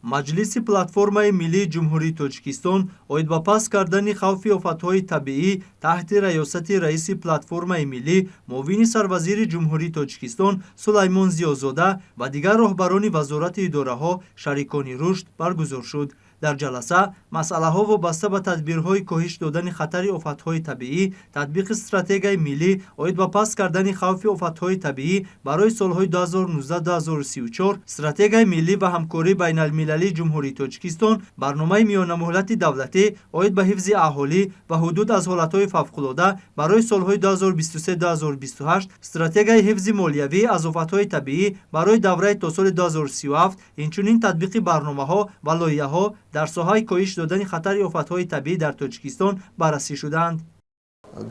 маҷлиси платформаи миллии ҷумҳурии Тоҷикистон оид ба паст кардани хавфи офатҳои табиӣ таҳти раёсати раиси платформаи миллӣ муовини сарвазири ҷумҳурии Тоҷикистон Сулаймон Зиёзода ва дигар роҳбарони вазорати идораҳо шарикони рушд баргузор шуд. дар ҷаласа масъалаҳо вобаста ба тадбирҳои коҳиш додани хатари офатҳои табиӣ, татбиқи стратегияи миллӣ оид ба паст кардани хавфи офатҳои табиӣ барои солҳои 2019-2034, стратегияи миллӣ ва ҳамкории байналмилалии ҷумҳурии Тоҷикистон, барномаи миёнамуҳлати давлатӣ оид ба ҳифзи аҳолӣ ва ҳудуд аз ҳолатҳои фавқулода барои солҳои 2023-2028, стратегияи ҳифзи молиявӣ аз офатҳои табиӣ барои давраи то соли 2037, инчунин татбиқи барномаҳо ва лоиҳаҳо дар соҳаи коҳиш додани хатари офатҳои табиӣ дар Тоҷикистон баррасӣ шуданд.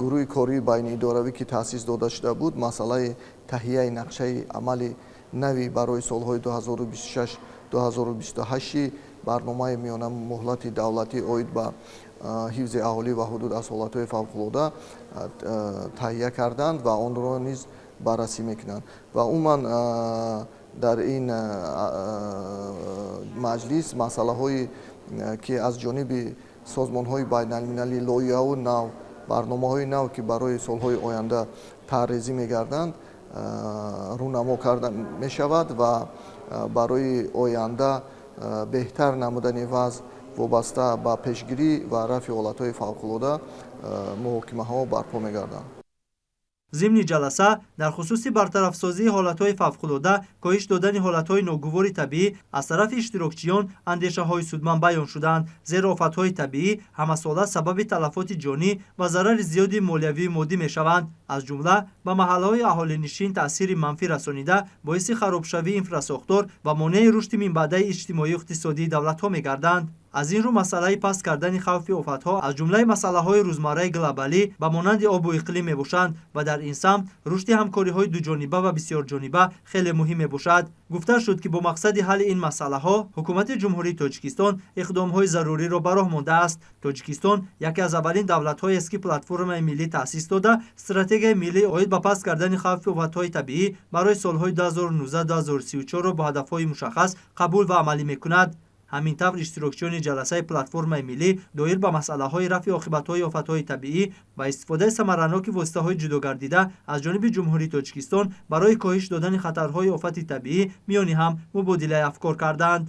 гурӯҳи кории байниидоравӣ ки таъсис дода шуда буд, масъалаи таҳияи нақшаи амали нави барои солҳои 2026-2028 барномаи миёнамуҳлати давлатӣ оид ба ҳифзи аҳолӣ ва ҳудуд аз ҳолатҳои фавқулода таҳия карданд ва онро низ баррасӣ мекунанд. ва умуман дар ин маҷлис масъалаҳои ки аз ҷониби созмонҳои байналмилалӣ лоиҳаҳои нав, барномаҳои нав ки барои солҳои оянда таррезӣ мегарданд рӯнамо карда мешавад ва барои оянда беҳтар намудани вазъ вобаста ба пешгирӣ ва рафъи ҳолатҳои фавқулода муҳокимаҳо барпо мегарданд. зимни ҷаласа дар хусуси бартарафсозии ҳолатҳои фавқулода, коҳиш додани ҳолатҳои ногувори табиӣ аз тарафи иштирокчиён андешаҳои судманд баён шуданд, зеро офатҳои табиӣ ҳамасола сабаби талафоти ҷонӣ ва зарари зиёди молиявии моддӣ мешаванд. аз ҷумла ба маҳаллаҳои аҳолинишин таъсири манфӣ расонида боиси харобшавии инфрасохтор ва монеи рушди минбаъдаи иҷтимоию иқтисодии давлатҳо мегарданд. аз ин рӯ масъалаи паст кардани хавфи офатҳо аз ҷумлаи масъалаҳои рӯзмарраи глобалӣ ба монанди обу иқлим мебошанд ва дар ин самт рушди ҳамкориҳои дуҷониба ва бисёрҷониба хеле муҳим мебошад. гуфта шуд ки бо мақсади ҳалли ин масъалаҳо ҳукумати ҷумҳурии Тоҷикистон иқдомҳои заруриро ба роҳ мондааст. Тоҷикистон яке аз аввалин давлатҳоест ки платформаи миллӣ таъсис дода стратегияи миллӣ оид ба паст кардани хавфи офатҳои табиӣ барои солҳои 2019-2034-ро бо ҳадафҳои мушаххас қабул ва амалӣ мекунад. ҳамин тавр иштирокчиёни ҷаласаи платформаи миллӣ доир ба масъалаҳои рафъи оқибатҳои офатҳои табиӣ ва истифодаи самараноки воситаҳои ҷудогардида аз ҷониби ҷумҳурии Тоҷикистон барои коҳиш додани хатарҳои офати табиӣ миёни ҳам мубодилаи афкор карданд.